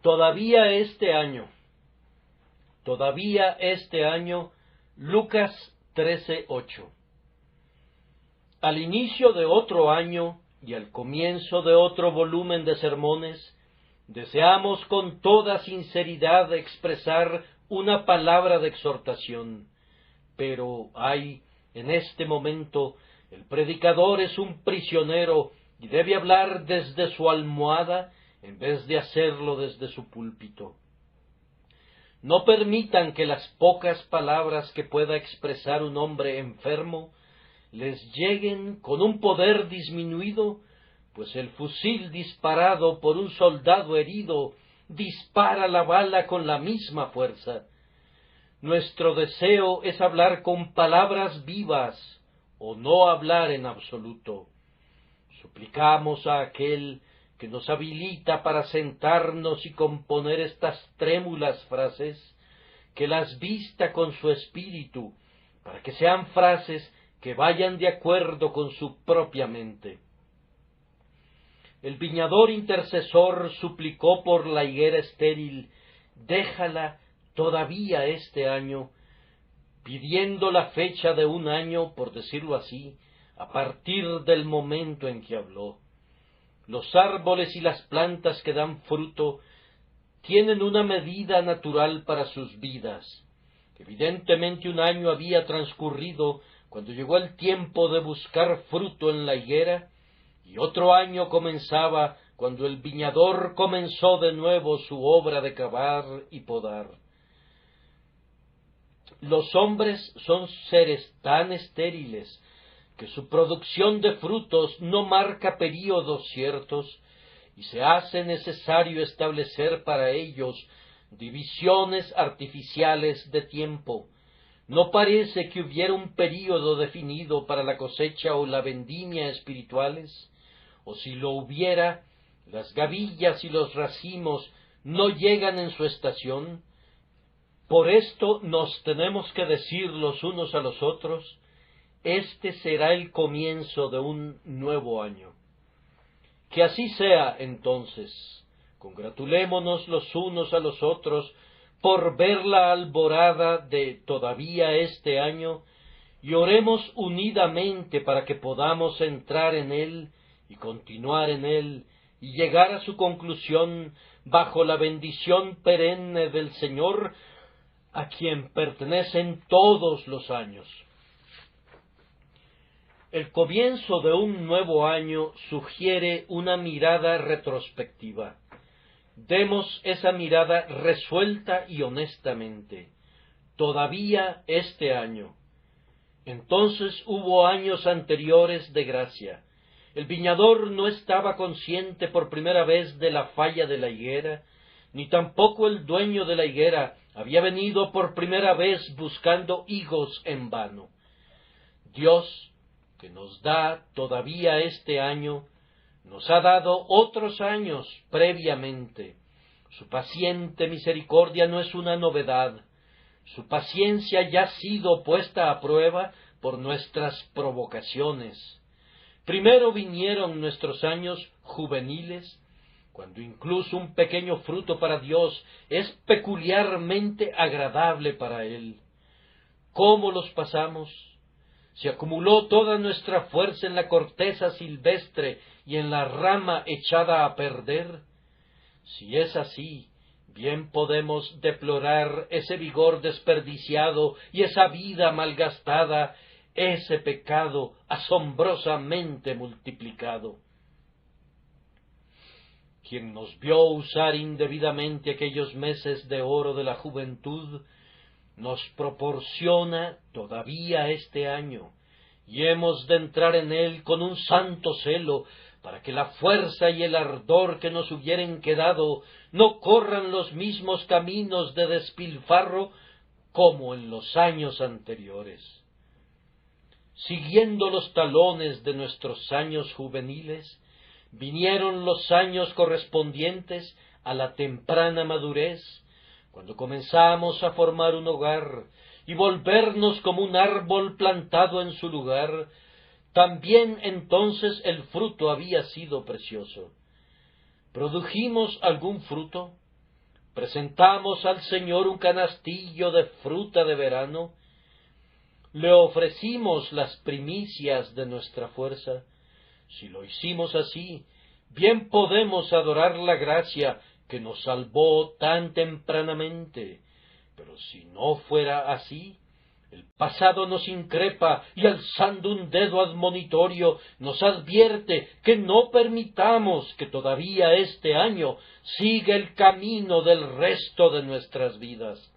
Todavía este año, Lucas 13:8. Al inicio de otro año y al comienzo de otro volumen de sermones, deseamos con toda sinceridad expresar una palabra de exhortación, pero en este momento, el predicador es un prisionero y debe hablar desde su almohada en vez de hacerlo desde su púlpito. No permitan que las pocas palabras que pueda expresar un hombre enfermo les lleguen con un poder disminuido, pues el fusil disparado por un soldado herido dispara la bala con la misma fuerza. Nuestro deseo es hablar con palabras vivas o no hablar en absoluto. Suplicamos a aquel que nos habilita para sentarnos y componer estas trémulas frases, que las vista con su espíritu, para que sean frases que vayan de acuerdo con su propia mente. El viñador intercesor suplicó por la higuera estéril: déjala todavía este año, pidiendo la fecha de un año, por decirlo así, a partir del momento en que habló. Los árboles y las plantas que dan fruto tienen una medida natural para sus vidas. Evidentemente un año había transcurrido cuando llegó el tiempo de buscar fruto en la higuera, y otro año comenzaba cuando el viñador comenzó de nuevo su obra de cavar y podar. Los hombres son seres tan estériles que su producción de frutos no marca períodos ciertos, y se hace necesario establecer para ellos divisiones artificiales de tiempo. No parece que hubiera un período definido para la cosecha o la vendimia espirituales, o si lo hubiera, las gavillas y los racimos no llegan en su estación. Por esto nos tenemos que decir los unos a los otros: este será el comienzo de un nuevo año. Que así sea, entonces. Congratulémonos los unos a los otros por ver la alborada de todavía este año, y oremos unidamente para que podamos entrar en él y continuar en él y llegar a su conclusión bajo la bendición perenne del Señor, a quien pertenecen todos los años. El comienzo de un nuevo año sugiere una mirada retrospectiva. Demos esa mirada resuelta y honestamente. Todavía este año. Entonces hubo años anteriores de gracia. El viñador no estaba consciente por primera vez de la falla de la higuera, ni tampoco el dueño de la higuera había venido por primera vez buscando higos en vano. Dios, que nos da todavía este año, nos ha dado otros años previamente. Su paciente misericordia no es una novedad. Su paciencia ya ha sido puesta a prueba por nuestras provocaciones. Primero vinieron nuestros años juveniles, cuando incluso un pequeño fruto para Dios es peculiarmente agradable para Él. ¿Cómo los pasamos? Se acumuló toda nuestra fuerza en la corteza silvestre y en la rama echada a perder. Si es así, bien podemos deplorar ese vigor desperdiciado y esa vida malgastada, ese pecado asombrosamente multiplicado. Quien nos vio usar indebidamente aquellos meses de oro de la juventud, nos proporciona todavía este año, y hemos de entrar en él con un santo celo, para que la fuerza y el ardor que nos hubieren quedado no corran los mismos caminos de despilfarro como en los años anteriores. Siguiendo los talones de nuestros años juveniles, vinieron los años correspondientes a la temprana madurez, cuando comenzamos a formar un hogar y volvernos como un árbol plantado en su lugar. También entonces el fruto había sido precioso. ¿Produjimos algún fruto? presentamos al Señor un canastillo de fruta de verano, le ofrecimos las primicias de nuestra fuerza. Si lo hicimos así, bien podemos adorar la gracia que nos salvó tan tempranamente. Pero si no fuera así, el pasado nos increpa y alzando un dedo admonitorio nos advierte que no permitamos que todavía este año siga el camino del resto de nuestras vidas.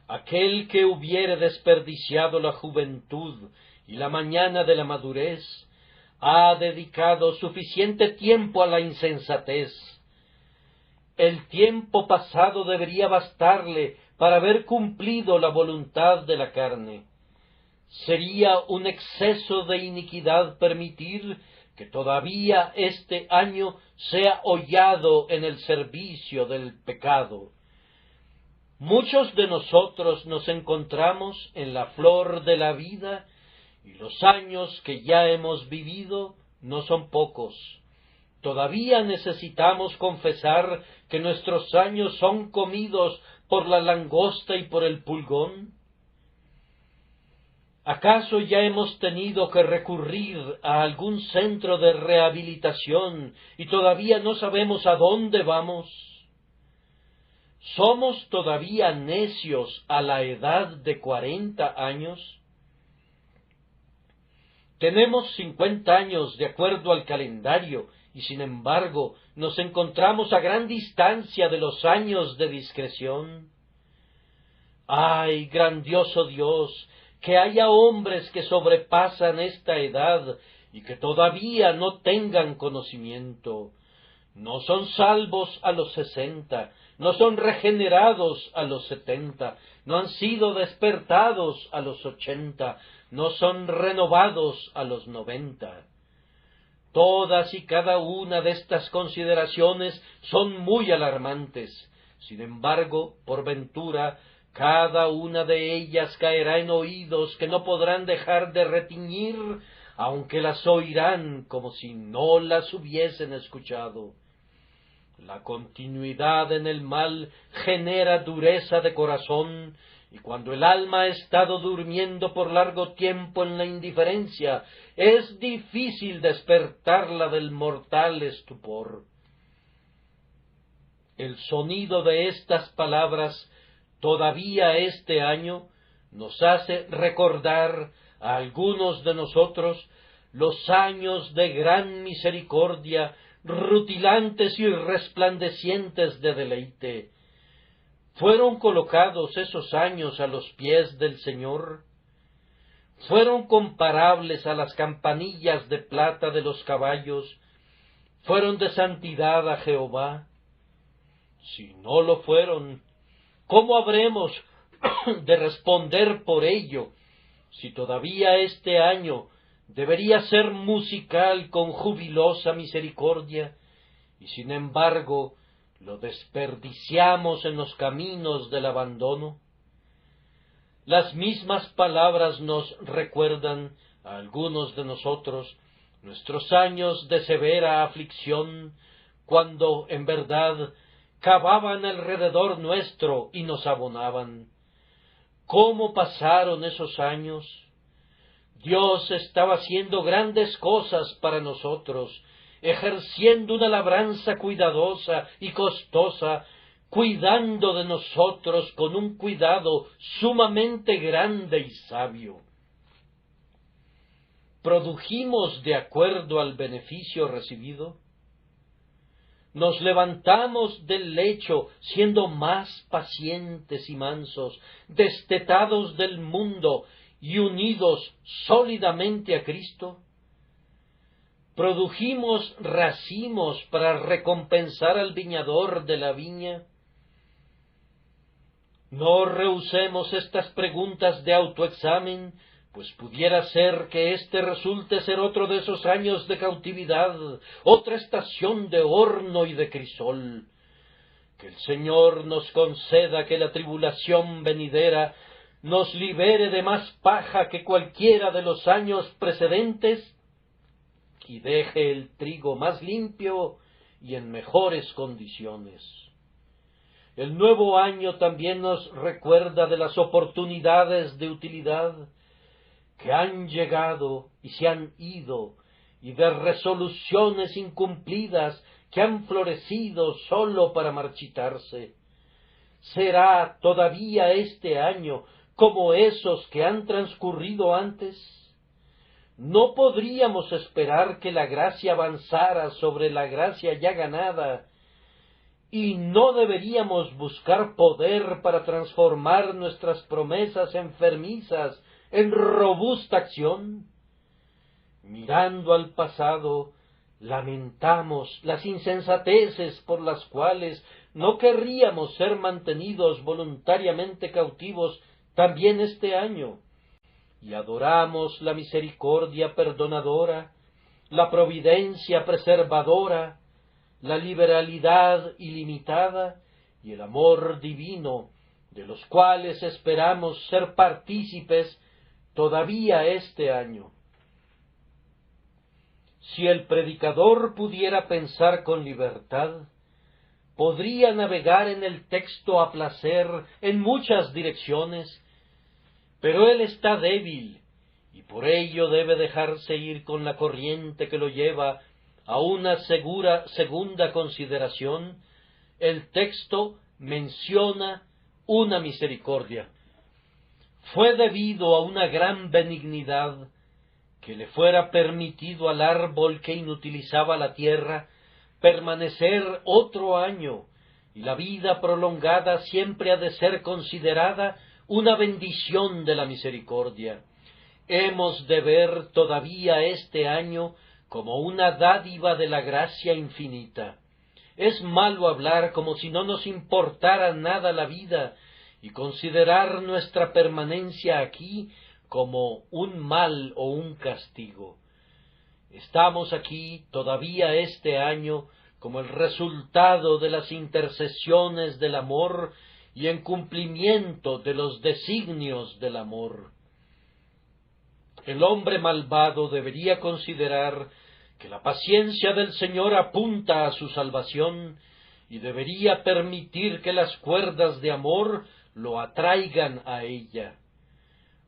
Aquel que hubiere desperdiciado la juventud y la mañana de la madurez, ha dedicado suficiente tiempo a la insensatez. El tiempo pasado debería bastarle para haber cumplido la voluntad de la carne. Sería un exceso de iniquidad permitir que todavía este año sea hollado en el servicio del pecado. Muchos de nosotros nos encontramos en la flor de la vida y los años que ya hemos vivido no son pocos. ¿Todavía necesitamos confesar que nuestros años son comidos por la langosta y por el pulgón? ¿Acaso ya hemos tenido que recurrir a algún centro de rehabilitación y todavía no sabemos a dónde vamos? ¿Somos todavía necios a la edad de 40 años? Tenemos 50 años de acuerdo al calendario y sin embargo nos encontramos a gran distancia de los años de discreción. ¡Ay, grandioso Dios, que haya hombres que sobrepasan esta edad y que todavía no tengan conocimiento! No son salvos a los 60, no son regenerados a los 70, no han sido despertados a los 80, no son renovados a los 90. Todas y cada una de estas consideraciones son muy alarmantes. Sin embargo, por ventura, cada una de ellas caerá en oídos que no podrán dejar de retiñir, aunque las oirán como si no las hubiesen escuchado. La continuidad en el mal genera dureza de corazón, y cuando el alma ha estado durmiendo por largo tiempo en la indiferencia, es difícil despertarla del mortal estupor. El sonido de estas palabras, todavía este año, nos hace recordar a algunos de nosotros los años de gran misericordia, rutilantes y resplandecientes de deleite. ¿Fueron colocados esos años a los pies del Señor? ¿Fueron comparables a las campanillas de plata de los caballos? ¿Fueron de santidad a Jehová? Si no lo fueron, ¿cómo habremos de responder por ello, si todavía este año debería ser musical con jubilosa misericordia, y sin embargo lo desperdiciamos en los caminos del abandono? Las mismas palabras nos recuerdan a algunos de nosotros nuestros años de severa aflicción, cuando en verdad cavaban alrededor nuestro y nos abonaban. ¿Cómo pasaron esos años? Dios estaba haciendo grandes cosas para nosotros, ejerciendo una labranza cuidadosa y costosa, cuidando de nosotros con un cuidado sumamente grande y sabio. ¿Produjimos de acuerdo al beneficio recibido? Nos levantamos del lecho siendo más pacientes y mansos, destetados del mundo y unidos sólidamente a Cristo. ¿Produjimos racimos para recompensar al viñador de la viña? No rehusemos estas preguntas de autoexamen, pues pudiera ser que este resulte ser otro de esos años de cautividad, otra estación de horno y de crisol. Que el Señor nos conceda que la tribulación venidera nos libere de más paja que cualquiera de los años precedentes y deje el trigo más limpio y en mejores condiciones. El nuevo año también nos recuerda de las oportunidades de utilidad que han llegado y se han ido, y de resoluciones incumplidas que han florecido sólo para marchitarse. ¿Será todavía este año como esos que han transcurrido antes? ¿No podríamos esperar que la gracia avanzara sobre la gracia ya ganada? ¿Y no deberíamos buscar poder para transformar nuestras promesas enfermizas en robusta acción? Mirando al pasado, lamentamos las insensateces por las cuales no querríamos ser mantenidos voluntariamente cautivos también este año, y adoramos la misericordia perdonadora, la providencia preservadora, la liberalidad ilimitada y el amor divino, de los cuales esperamos ser partícipes todavía este año. Si el predicador pudiera pensar con libertad, podría navegar en el texto a placer en muchas direcciones, pero él está débil, y por ello debe dejarse ir con la corriente que lo lleva a una segunda consideración. El texto menciona una misericordia. Fue debido a una gran benignidad que le fuera permitido al árbol que inutilizaba la tierra permanecer otro año, y la vida prolongada siempre ha de ser considerada una bendición de la misericordia. Hemos de ver todavía este año como una dádiva de la gracia infinita. Es malo hablar como si no nos importara nada la vida y considerar nuestra permanencia aquí como un mal o un castigo. Estamos aquí todavía este año como el resultado de las intercesiones del amor y en cumplimiento de los designios del amor. El hombre malvado debería considerar que la paciencia del Señor apunta a su salvación y debería permitir que las cuerdas de amor lo atraigan a ella.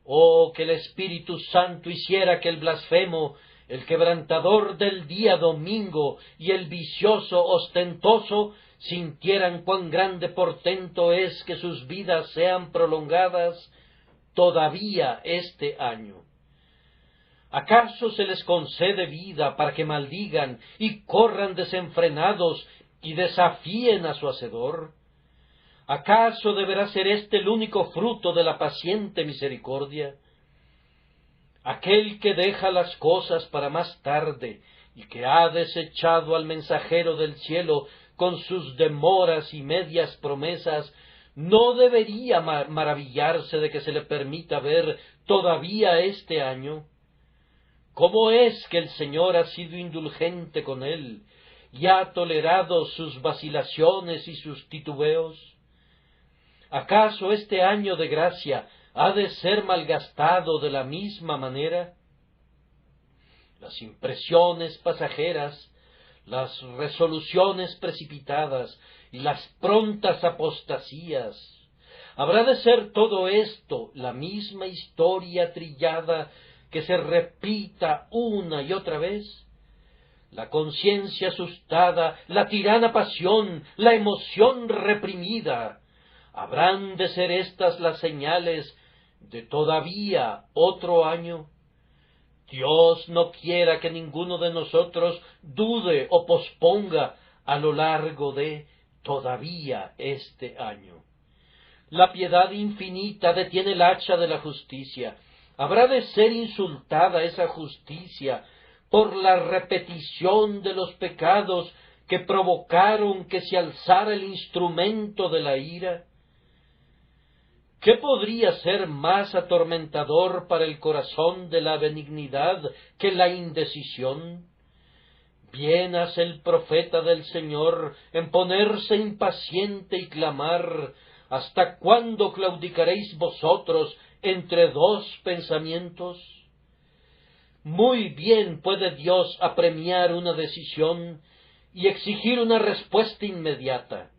Oh, que el Espíritu Santo hiciera que el blasfemo, el quebrantador del día domingo y el vicioso ostentoso sintieran cuán grande portento es que sus vidas sean prolongadas todavía este año. ¿Acaso se les concede vida para que maldigan y corran desenfrenados y desafíen a su Hacedor? ¿Acaso deberá ser este el único fruto de la paciente misericordia? Aquel que deja las cosas para más tarde y que ha desechado al mensajero del cielo con sus demoras y medias promesas, ¿no debería maravillarse de que se le permita ver todavía este año? ¿Cómo es que el Señor ha sido indulgente con él y ha tolerado sus vacilaciones y sus titubeos? ¿Acaso este año de gracia ha de ser malgastado de la misma manera? Las impresiones pasajeras, las resoluciones precipitadas y las prontas apostasías, ¿habrá de ser todo esto la misma historia trillada que se repita una y otra vez? La conciencia asustada, la tirana pasión, la emoción reprimida, ¿habrán de ser estas las señales de todavía otro año? Dios no quiera que ninguno de nosotros dude o posponga a lo largo de todavía este año. La piedad infinita detiene el hacha de la justicia. ¿Habrá de ser insultada esa justicia por la repetición de los pecados que provocaron que se alzara el instrumento de la ira? ¿Qué podría ser más atormentador para el corazón de la benignidad que la indecisión? Bien hace el profeta del Señor en ponerse impaciente y clamar: ¿hasta cuándo claudicaréis vosotros entre dos pensamientos? Muy bien puede Dios apremiar una decisión y exigir una respuesta inmediata.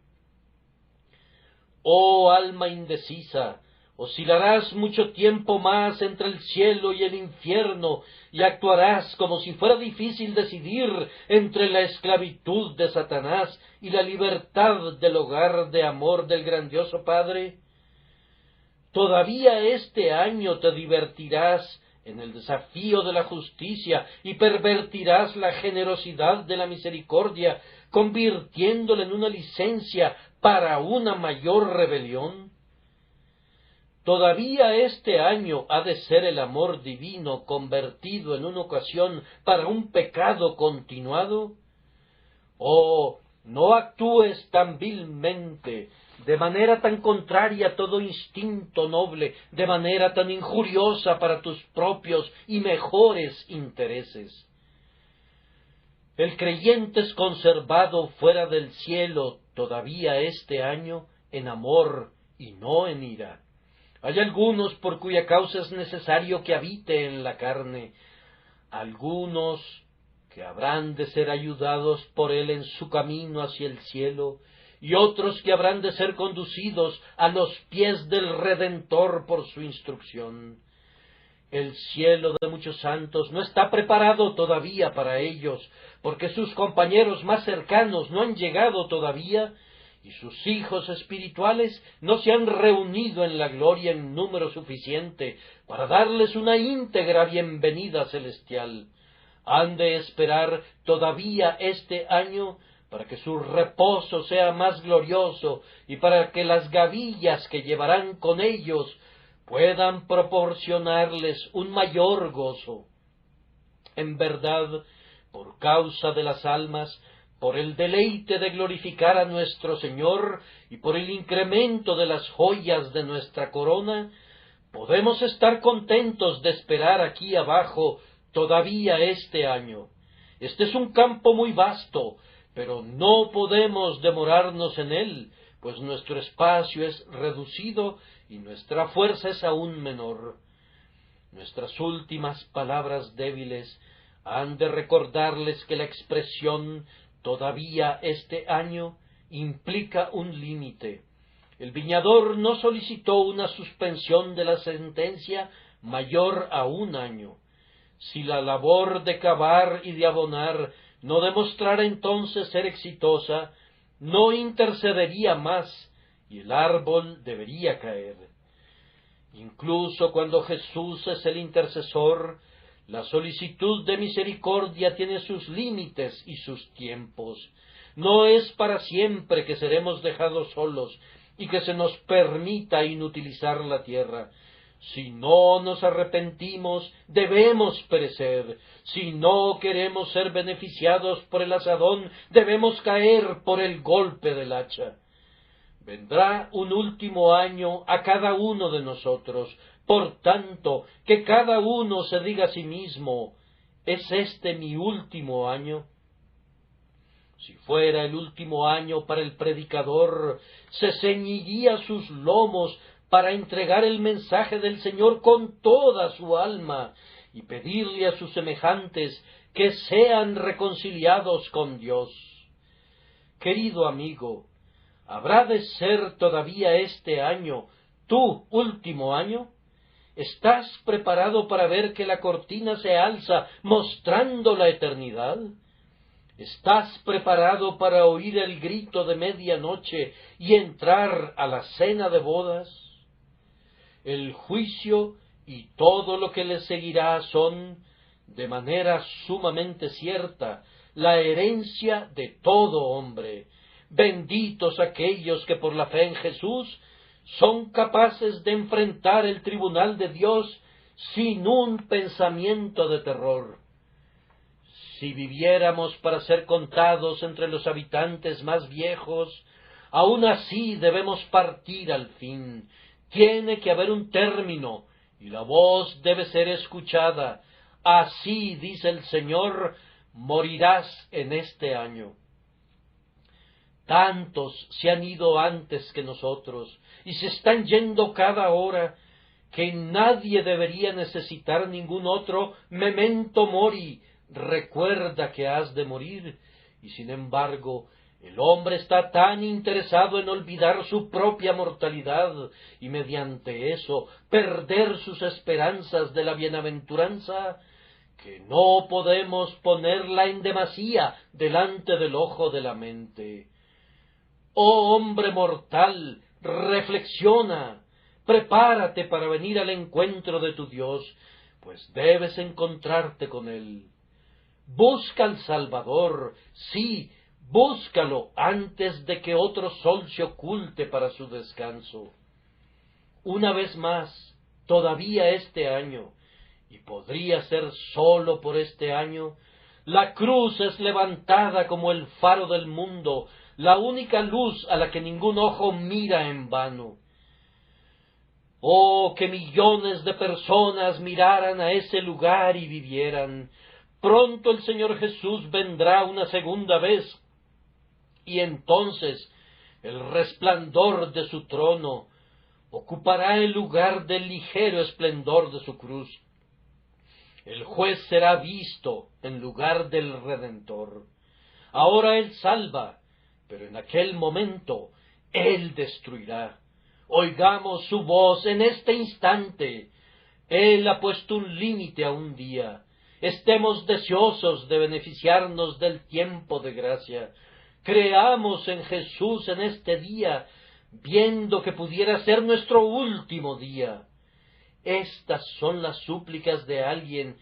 Oh alma indecisa, oscilarás mucho tiempo más entre el cielo y el infierno, y actuarás como si fuera difícil decidir entre la esclavitud de Satanás y la libertad del hogar de amor del grandioso Padre. Todavía este año te divertirás en el desafío de la justicia y pervertirás la generosidad de la misericordia, convirtiéndola en una licencia para una mayor rebelión. Todavía este año ha de ser el amor divino convertido en una ocasión para un pecado continuado. Oh, no actúes tan vilmente, de manera tan contraria a todo instinto noble, de manera tan injuriosa para tus propios y mejores intereses. El creyente es conservado fuera del cielo todavía este año en amor y no en ira. Hay algunos por cuya causa es necesario que habite en la carne, algunos que habrán de ser ayudados por él en su camino hacia el cielo, y otros que habrán de ser conducidos a los pies del Redentor por su instrucción. El cielo de muchos santos no está preparado todavía para ellos, porque sus compañeros más cercanos no han llegado todavía, y sus hijos espirituales no se han reunido en la gloria en número suficiente para darles una íntegra bienvenida celestial. Han de esperar todavía este año para que su reposo sea más glorioso y para que las gavillas que llevarán con ellos puedan proporcionarles un mayor gozo. En verdad, por causa de las almas, por el deleite de glorificar a nuestro Señor y por el incremento de las joyas de nuestra corona, podemos estar contentos de esperar aquí abajo todavía este año. Este es un campo muy vasto, pero no podemos demorarnos en él, pues nuestro espacio es reducido y nuestra fuerza es aún menor. Nuestras últimas palabras débiles han de recordarles que la expresión todavía este año implica un límite. El viñador no solicitó una suspensión de la sentencia mayor a un año. Si la labor de cavar y de abonar no demostrara entonces ser exitosa, no intercedería más y el árbol debería caer. Incluso cuando Jesús es el intercesor, la solicitud de misericordia tiene sus límites y sus tiempos. No es para siempre que seremos dejados solos y que se nos permita inutilizar la tierra. Si no nos arrepentimos, debemos perecer. Si no queremos ser beneficiados por el azadón, debemos caer por el golpe del hacha. Vendrá un último año a cada uno de nosotros. Por tanto, que cada uno se diga a sí mismo, ¿es este mi último año? Si fuera el último año para el predicador, se ceñiría sus lomos para entregar el mensaje del Señor con toda su alma y pedirle a sus semejantes que sean reconciliados con Dios. Querido amigo, ¿habrá de ser todavía este año tu último año? ¿Estás preparado para ver que la cortina se alza mostrando la eternidad? ¿Estás preparado para oír el grito de medianoche y entrar a la cena de bodas? El juicio y todo lo que le seguirá son, de manera sumamente cierta, la herencia de todo hombre. Benditos aquellos que por la fe en Jesús son capaces de enfrentar el tribunal de Dios sin un pensamiento de terror. Si viviéramos para ser contados entre los habitantes más viejos, aun así debemos partir al fin. Tiene que haber un término, y la voz debe ser escuchada. Así dice el Señor, morirás en este año. Tantos se han ido antes que nosotros, y se están yendo cada hora, que nadie debería necesitar ningún otro memento mori, recuerda que has de morir, y sin embargo, El hombre está tan interesado en olvidar su propia mortalidad y mediante eso perder sus esperanzas de la bienaventuranza, que no podemos ponerla en demasía delante del ojo de la mente. Oh hombre mortal, reflexiona, prepárate para venir al encuentro de tu Dios, pues debes encontrarte con Él. Busca al Salvador, sí, búscalo antes de que otro sol se oculte para su descanso. Una vez más, todavía este año, y podría ser sólo por este año, la cruz es levantada como el faro del mundo, la única luz a la que ningún ojo mira en vano. Oh, que millones de personas miraran a ese lugar y vivieran. Pronto el Señor Jesús vendrá una segunda vez, y entonces el resplandor de su trono ocupará el lugar del ligero esplendor de su cruz. El juez será visto en lugar del Redentor. Ahora Él salva, pero en aquel momento Él destruirá. Oigamos su voz en este instante. Él ha puesto un límite a un día. Estemos deseosos de beneficiarnos del tiempo de gracia. Creamos en Jesús en este día, viendo que pudiera ser nuestro último día. Estas son las súplicas de alguien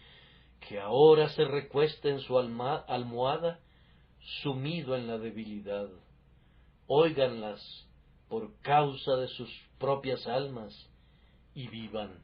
que ahora se recuesta en su almohada, sumido en la debilidad. Óiganlas por causa de sus propias almas y vivan.